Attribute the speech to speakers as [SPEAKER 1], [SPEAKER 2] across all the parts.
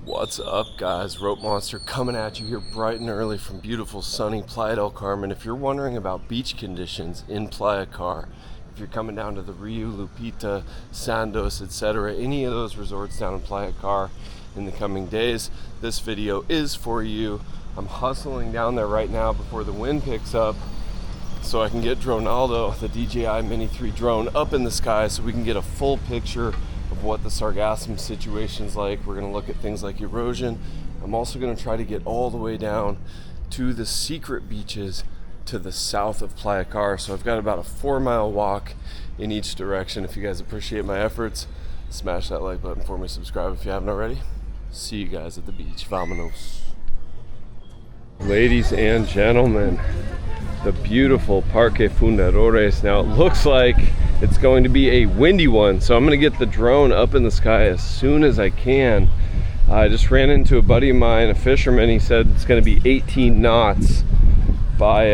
[SPEAKER 1] What's up, guys? Rope Monster coming at you here bright and early from beautiful sunny Playa del Carmen. If you're wondering about beach conditions in Playacar, if you're coming down to the Rio, Lupita, Sandos, etc., any of those resorts down in Playacar in the coming days, this video is for you. I'm hustling down there right now before the wind picks up so I can get Dronaldo, the DJI Mini 3 drone, up in the sky so we can get a full picture of what the Sargassum situation's like. We're gonna look at things like erosion. I'm also gonna try to get all the way down to the secret beaches to the south of Playacar. So I've got about a 4-mile walk in each direction. If you guys appreciate my efforts, smash that like button for me, subscribe if you haven't already. See you guys at the beach. Vamonos. Ladies and gentlemen, the beautiful Parque Fundadores. Now it looks like it's going to be a windy one, so I'm gonna get the drone up in the sky as soon as I can. I just ran into a buddy of mine, a fisherman. He said it's gonna be 18 knots by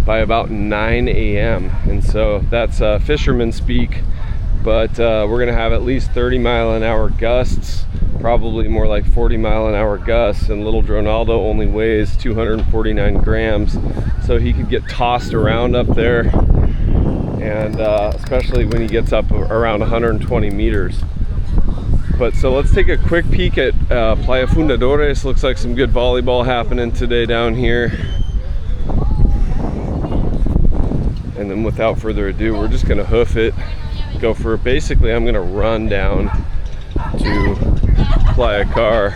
[SPEAKER 1] about 9 a.m. And so that's fisherman speak, but we're gonna have at least 30-mile-an-hour gusts, probably more like 40-mile-an-hour gusts, and little Dronaldo only weighs 249 grams, so he could get tossed around up there, and especially when he gets up around 120 meters. But so let's take a quick peek at Playa Fundadores. Looks like some good volleyball happening today down here. And then without further ado, we're just gonna hoof it, go for it. Basically, I'm gonna run down to Playacar.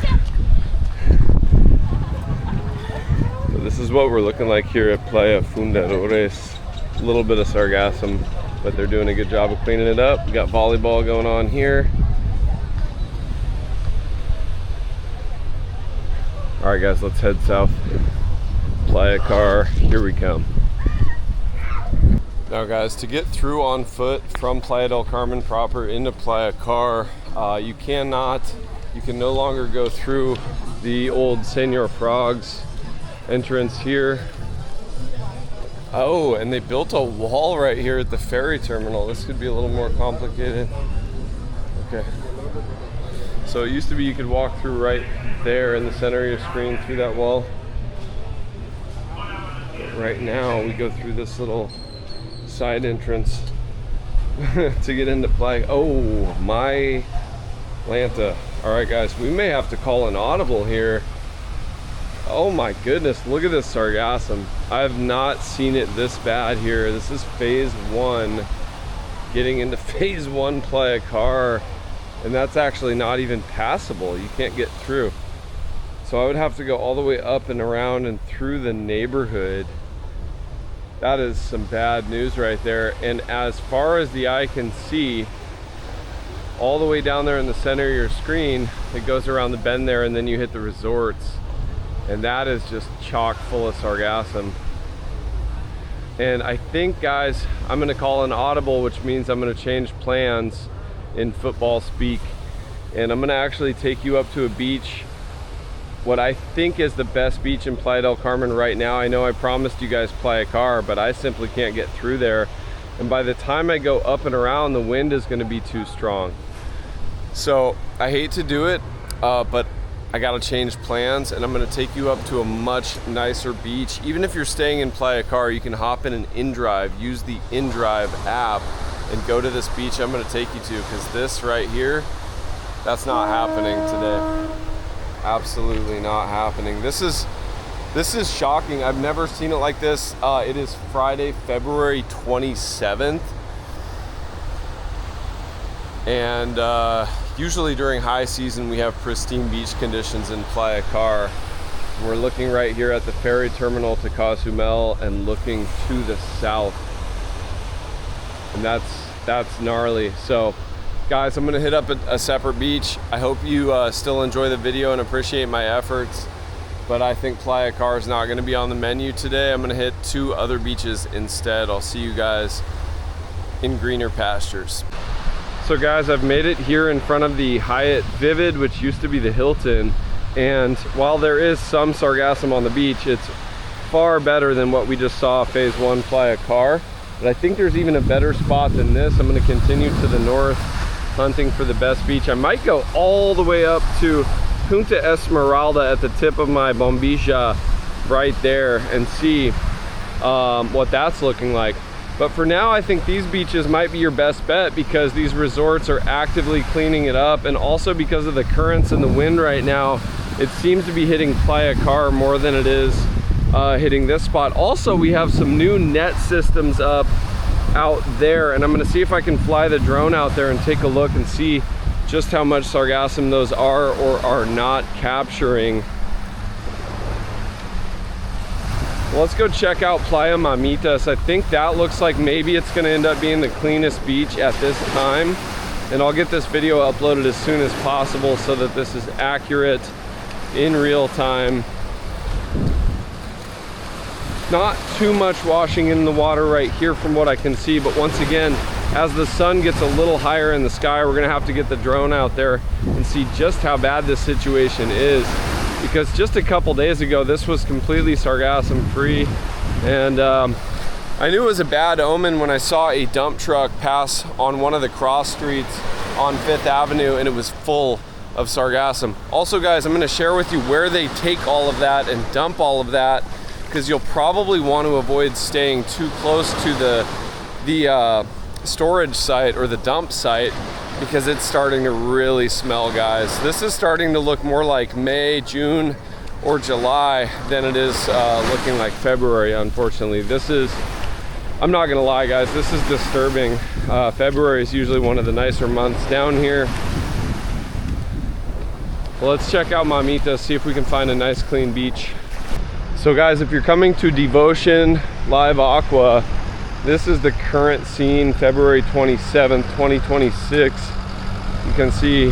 [SPEAKER 1] So this is what we're looking like here at Playa Fundadores. A little bit of Sargassum, but they're doing a good job of cleaning it up. We got volleyball going on here. All right, guys, let's head south. Playacar, here we come. Now, guys, to get through on foot from Playa del Carmen proper into Playacar, you can no longer go through the old Senor Frog's entrance here. Oh, and they built a wall right here at the ferry terminal. This could be a little more complicated. Okay. So it used to be you could walk through right there in the center of your screen through that wall. But right now we go through this little side entrance to get into Playa. Oh, my Lanta. All right, guys, we may have to call an audible here. Oh my goodness, look at this Sargassum. I have not seen it this bad here. This is phase 1, getting into phase 1 Playacar, and that's actually not even passable. You can't get through. So I would have to go all the way up and around and through the neighborhood. That is some bad news right there. And as far as the eye can see, all the way down there in the center of your screen, it goes around the bend there, and then you hit the resorts. And that is just chock full of Sargassum. And I think, guys, I'm gonna call an audible, which means I'm gonna change plans in football speak. And I'm gonna actually take you up to a beach, what I think is the best beach in Playa del Carmen right now. I know I promised you guys Playacar, but I simply can't get through there. And by the time I go up and around, the wind is gonna be too strong. So I hate to do it, but I gotta change plans, and I'm gonna take you up to a much nicer beach. Even if you're staying in Playacar, you can hop in an InDrive, use the InDrive app, and go to this beach I'm gonna take you to, because this right here, that's not happening today. Absolutely not happening. This is shocking. I've never seen it like this. It is Friday, February 27th. And usually during high season, we have pristine beach conditions in Playacar. We're looking right here at the ferry terminal to Cozumel and looking to the south. And that's gnarly. So, guys, I'm gonna hit up a separate beach. I hope you still enjoy the video and appreciate my efforts. But I think Playacar is not gonna be on the menu today. I'm gonna hit 2 other beaches instead. I'll see you guys in greener pastures. So guys, I've made it here in front of the Hyatt Vivid, which used to be the Hilton. And while there is some Sargassum on the beach, it's far better than what we just saw phase 1 Playacar. But I think there's even a better spot than this. I'm gonna continue to the north, hunting for the best beach. I might go all the way up to Punta Esmeralda at the tip of my bombilla right there and see what that's looking like. But for now, I think these beaches might be your best bet because these resorts are actively cleaning it up, and also because of the currents and the wind right now, it seems to be hitting Playacar more than it is hitting this spot. Also, we have some new net systems up out there, and I'm gonna see if I can fly the drone out there and take a look and see just how much sargassum those are or are not capturing. Well, let's go check out Playa Mamitas. I think that looks like maybe it's gonna end up being the cleanest beach at this time, and I'll get this video uploaded as soon as possible so that this is accurate in real time. Not too much washing in the water right here from what I can see, but once again, as the sun gets a little higher in the sky, we're gonna have to get the drone out there and see just how bad this situation is, because just a couple days ago this was completely sargassum free, and I knew it was a bad omen when I saw a dump truck pass on one of the cross streets on 5th Avenue and it was full of sargassum. Also guys, I'm gonna share with you where they take all of that and dump all of that, because you'll probably want to avoid staying too close to the storage site or the dump site, because it's starting to really smell, guys. This is starting to look more like May, June, or July than it is looking like February, unfortunately. This is, I'm not gonna lie guys, this is disturbing. February is usually one of the nicer months down here. Well, let's check out Mamitas, see if we can find a nice clean beach. So guys, if you're coming to Devotion Live Aqua, this is the current scene, February 27th, 2026. You can see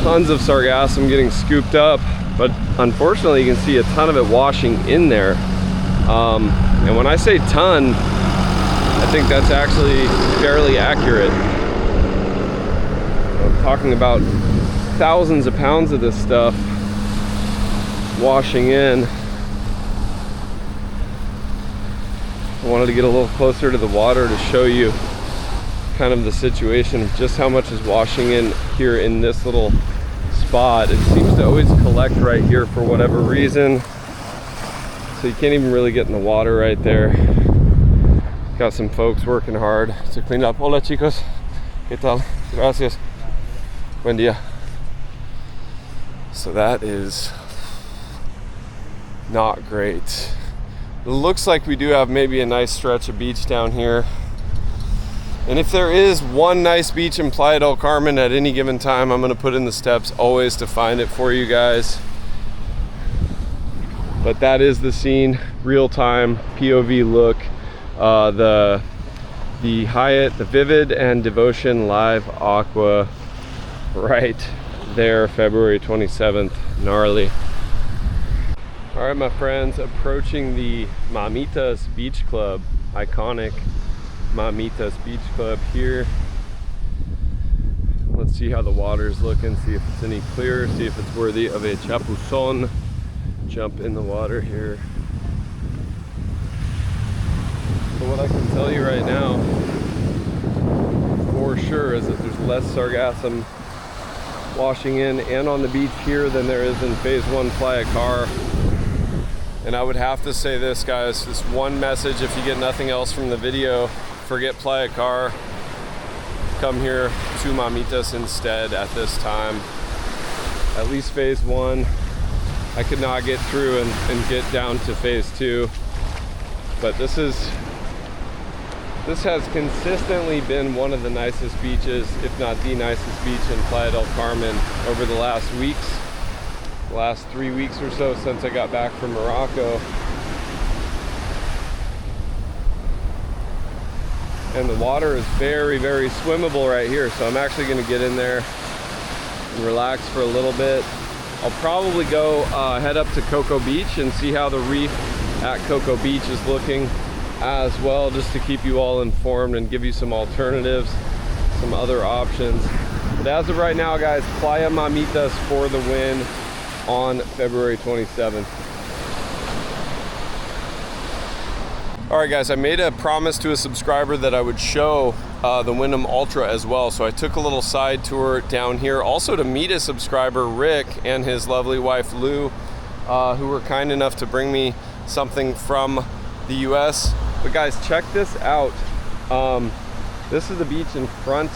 [SPEAKER 1] tons of sargassum getting scooped up, but unfortunately you can see a ton of it washing in there. And when I say ton, I think that's actually fairly accurate. I'm talking about thousands of pounds of this stuff washing in. I wanted to get a little closer to the water to show you kind of the situation of just how much is washing in here in this little spot. It seems to always collect right here for whatever reason, so you can't even really get in the water right there. Got some folks working hard to clean up. Hola chicos, ¿qué tal? Gracias. Buen día. So that is not great. It looks like we do have maybe a nice stretch of beach down here, and if there is one nice beach in Playa del Carmen at any given time, I'm going to put in the steps always to find it for you guys. But that is the scene, real-time POV look. The Hyatt, the Vivid and Devotion Live Aqua right there, February 27th. Gnarly. All right, my friends, approaching the Mamitas Beach Club, iconic Mamitas Beach Club here. Let's see how the water's looking, see if it's any clearer, see if it's worthy of a chapuzon. Jump in the water here. So what I can tell you right now, for sure, is that there's less sargassum washing in and on the beach here than there is in Phase 1 Playacar. And I would have to say this, guys, this one message, if you get nothing else from the video, forget Playacar, come here to Mamitas instead at this time. At least Phase 1. I could not get through and get down to Phase 2. But this has consistently been one of the nicest beaches, if not the nicest beach in Playa del Carmen over the last weeks. Last 3 weeks or so since I got back from Morocco. And the water is very, very swimmable right here, so I'm actually going to get in there and relax for a little bit. I'll probably go head up to Cocoa Beach and see how the reef at Cocoa Beach is looking as well, just to keep you all informed and give you some alternatives, some other options. But as of right now, guys, Playa Mamitas for the win on February 27th. All right guys, I made a promise to a subscriber that I would show the Windham Ultra as well. So I took a little side tour down here, also to meet a subscriber, Rick, and his lovely wife, Lou, who were kind enough to bring me something from the US. But guys, check this out. This is the beach in front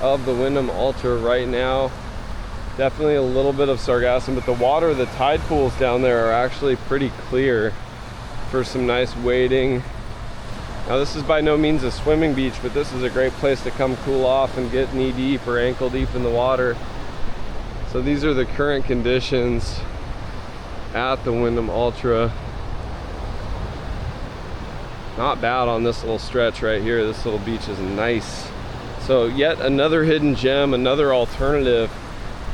[SPEAKER 1] of the Windham Ultra right now. Definitely a little bit of sargassum, but the water, the tide pools down there are actually pretty clear for some nice wading. Now this is by no means a swimming beach, but this is a great place to come cool off and get knee deep or ankle deep in the water. So these are the current conditions at the Windham Ultra. Not bad on this little stretch right here. This little beach is nice. So yet another hidden gem, another alternative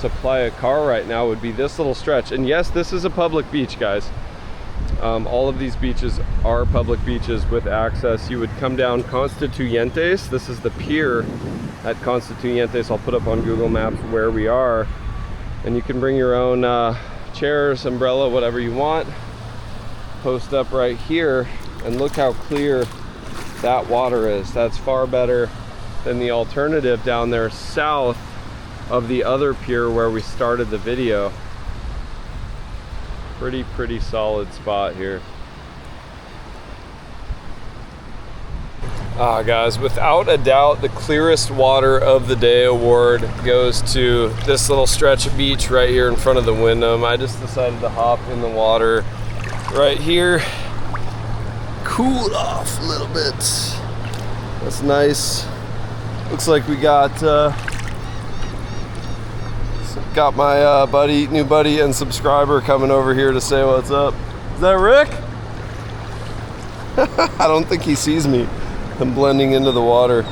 [SPEAKER 1] to Playacar right now would be this little stretch. And yes, this is a public beach, guys. All of these beaches are public beaches with access. You would come down Constituyentes. This is the pier at Constituyentes. I'll put up on Google Maps where we are. And you can bring your own chairs, umbrella, whatever you want. Post up right here. And look how clear that water is. That's far better than the alternative down there south of the other pier where we started the video. Pretty solid spot here. Guys, without a doubt, the clearest water of the day award goes to this little stretch of beach right here in front of the Windham. I just decided to hop in the water right here, cool off a little bit. That's nice. Looks like we got my new buddy and subscriber coming over here to say what's up. Is that Rick? I don't think he sees me. I'm blending into the water.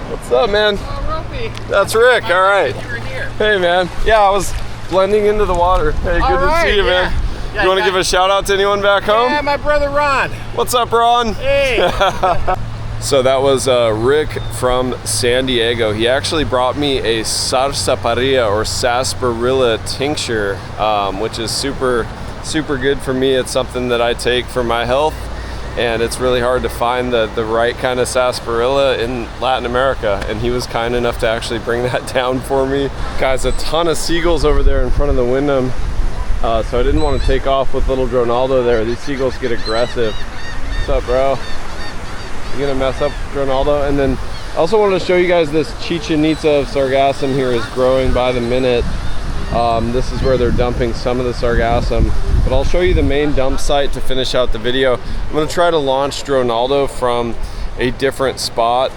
[SPEAKER 1] What's up, man?
[SPEAKER 2] Oh, Ropey.
[SPEAKER 1] That's Rick. All right.
[SPEAKER 2] You were here.
[SPEAKER 1] Hey, man. Yeah, I was blending into the water. Hey, good to see you, man.
[SPEAKER 2] Yeah,
[SPEAKER 1] you want to give a shout out to anyone back home?
[SPEAKER 2] Yeah, my brother Ron.
[SPEAKER 1] What's up, Ron?
[SPEAKER 2] Hey.
[SPEAKER 1] So that was Rick from San Diego. He actually brought me a sarsaparilla or sarsaparilla tincture, which is super good for me. It's something that I take for my health, and it's really hard to find the right kind of sarsaparilla in Latin America, and he was kind enough to actually bring that down for me. Guys, a ton of seagulls over there in front of the Windham, so I didn't want to take off with little Ronaldo there. These seagulls get aggressive. What's up, bro? You gonna mess up Ronaldo? And then I also wanted to show you guys this Chichen Itza of sargassum here is growing by the minute. This is where they're dumping some of the sargassum, but I'll show you the main dump site to finish out the video. I'm gonna try to launch Ronaldo from a different spot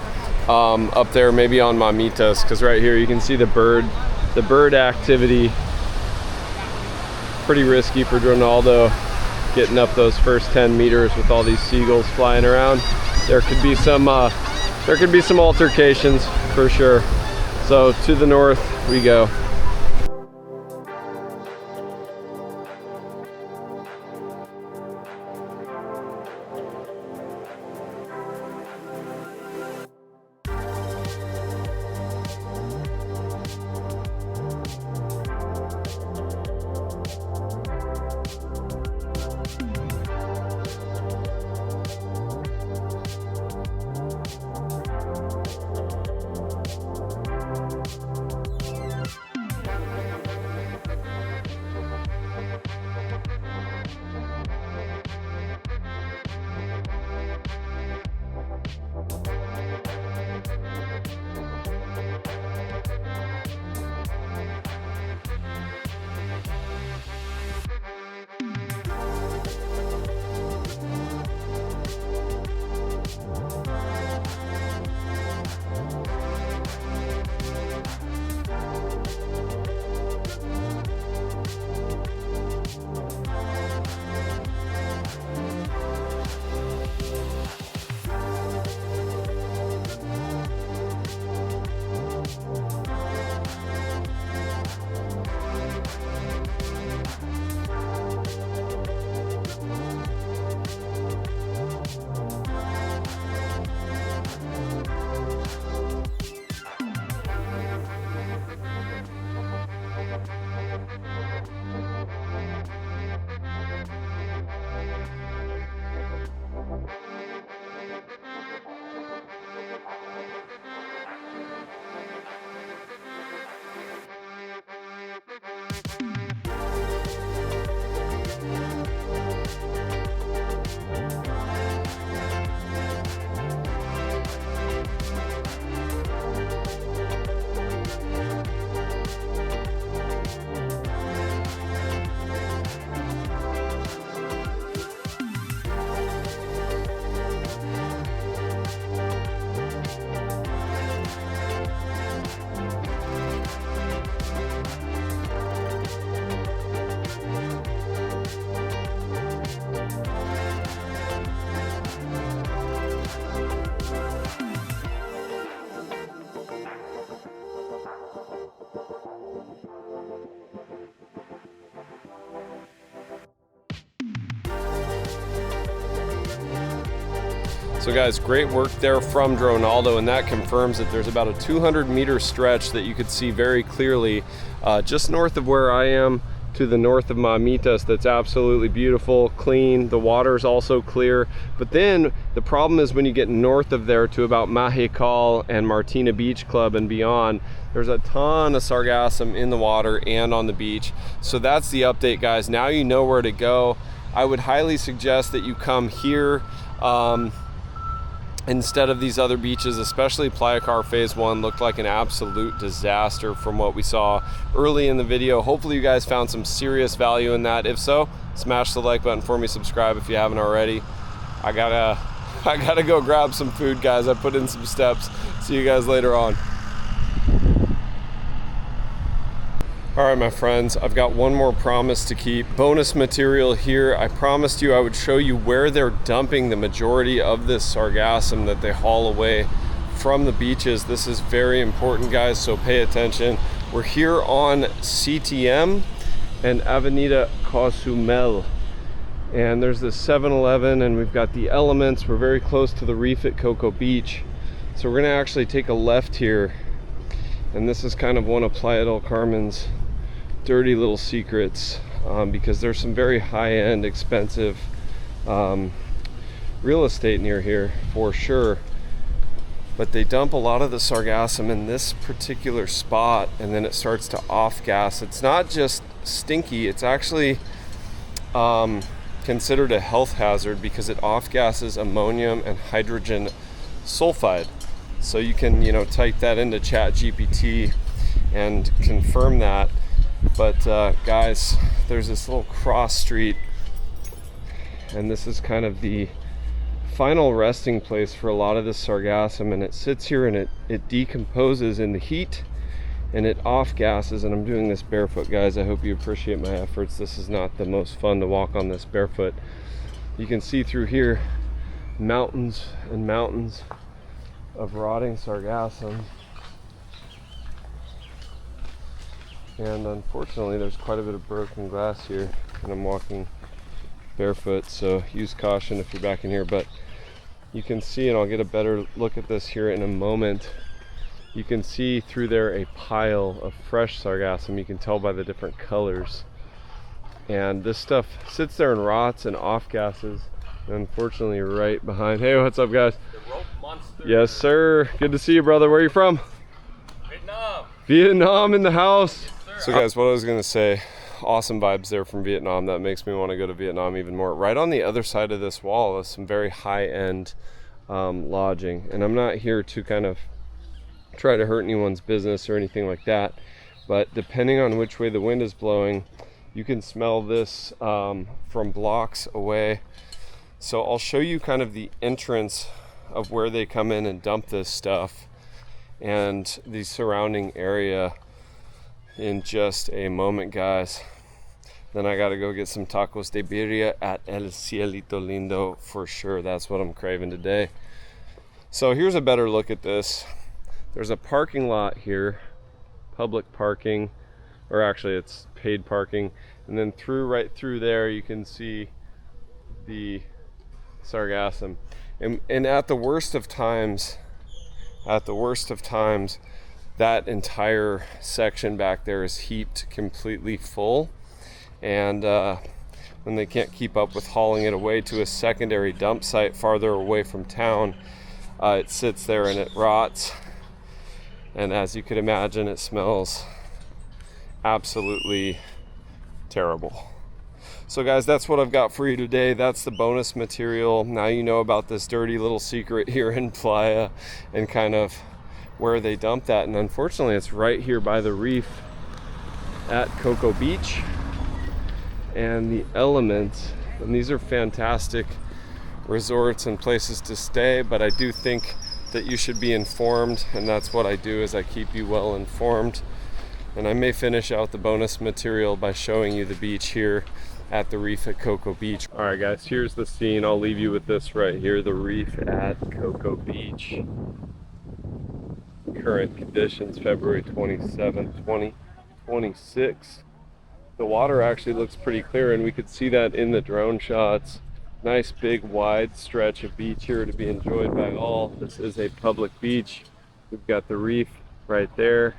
[SPEAKER 1] up there, maybe on Mamitas, because right here you can see the bird activity. Pretty risky for Ronaldo getting up those first 10 meters with all these seagulls flying around. There could be some altercations for sure. So to the north we go. So guys, great work there from Dronaldo, and that confirms that there's about a 200-meter stretch that you could see very clearly just north of where I am, to the north of Mamitas. That's absolutely beautiful, clean. The water's also clear. But then the problem is when you get north of there to about Mahikal and Martina Beach Club and beyond, there's a ton of sargassum in the water and on the beach. So that's the update, guys. Now you know where to go. I would highly suggest that you come here instead of these other beaches, especially Playacar Phase 1 looked like an absolute disaster from what we saw early in the video. Hopefully you guys found some serious value in that. If so, smash the like button for me, subscribe if you haven't already. I gotta go grab some food, guys. I put in some steps. See you guys later on. All right, my friends, I've got one more promise to keep. Bonus material here. I promised you I would show you where they're dumping the majority of this sargassum that they haul away from the beaches. This is very important, guys, so pay attention. We're here on CTM and Avenida Cozumel. And there's this 7-Eleven, and we've got the Elements. We're very close to the reef at Cocoa Beach. So we're gonna actually take a left here. And this is kind of one of Playa del Carmen's dirty little secrets, because there's some very high-end, expensive real estate near here for sure, but they dump a lot of the sargassum in this particular spot, and then it starts to off-gas. It's not just stinky, it's actually considered a health hazard because it off-gases ammonium and hydrogen sulfide. So you can, type that into ChatGPT and confirm that. But guys, there's this little cross street, and this is kind of the final resting place for a lot of this sargassum, and it sits here and it decomposes in the heat and it off gases. And I'm doing this barefoot, guys. I hope you appreciate my efforts. This is not the most fun to walk on this barefoot. You can see through here mountains and mountains of rotting sargassum. And unfortunately there's quite a bit of broken glass here, and I'm walking barefoot, so use caution if you're back in here. But you can see, and I'll get a better look at this here in a moment, you can see through there a pile of fresh sargassum. You can tell by the different colors, and this stuff sits there and rots and off gases. And unfortunately right behind, hey, what's up, guys?
[SPEAKER 2] The rope monster.
[SPEAKER 1] Yes sir, good to see you, brother. Where are you from?
[SPEAKER 2] Vietnam.
[SPEAKER 1] Vietnam in the house.
[SPEAKER 2] Yes,
[SPEAKER 1] So guys, what I was gonna say, awesome vibes there from Vietnam. That makes me want to go to Vietnam even more. Right on the other side of this wall is some very high-end lodging, and I'm not here to kind of try to hurt anyone's business or anything like that, but depending on which way the wind is blowing, you can smell this from blocks away. So I'll show you kind of the entrance of where they come in and dump this stuff and the surrounding area in just a moment, guys. Then I gotta go get some tacos de birria at El Cielito Lindo for sure. That's what I'm craving today. So here's a better look at this. There's a parking lot here, public parking, or actually it's paid parking, and then right through there you can see the sargassum. And at the worst of times, that entire section back there is heaped completely full, and when they can't keep up with hauling it away to a secondary dump site farther away from town, it sits there and it rots, and as you could imagine, it smells absolutely terrible. So guys, that's what I've got for you today. That's the bonus material. Now you know about this dirty little secret here in Playa and kind of where they dump that. And unfortunately, it's right here by the reef at Cocoa Beach and the Elements. And these are fantastic resorts and places to stay, but I do think that you should be informed, and that's what I do, is I keep you well informed. And I may finish out the bonus material by showing you the beach here at the reef at Cocoa Beach. All right, guys, here's the scene. I'll leave you with this right here, the reef at Cocoa Beach. Current conditions, February 27th, 2026. The water actually looks pretty clear, and we could see that in the drone shots. Nice big wide stretch of beach here to be enjoyed by all. This is a public beach. We've got the reef right there.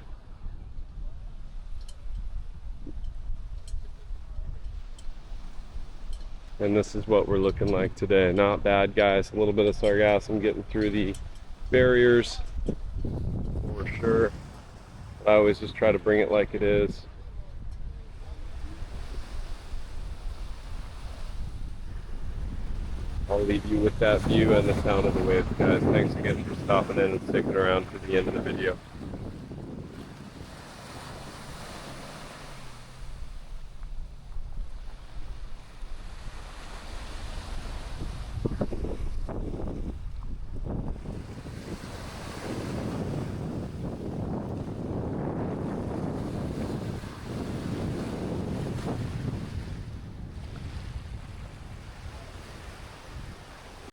[SPEAKER 1] And this is what we're looking like today. Not bad, guys. A little bit of sargassum getting through the barriers for sure. I always just try to bring it like it is. I'll leave you with that view and the sound of the waves, guys. Thanks again for stopping in and sticking around to the end of the video.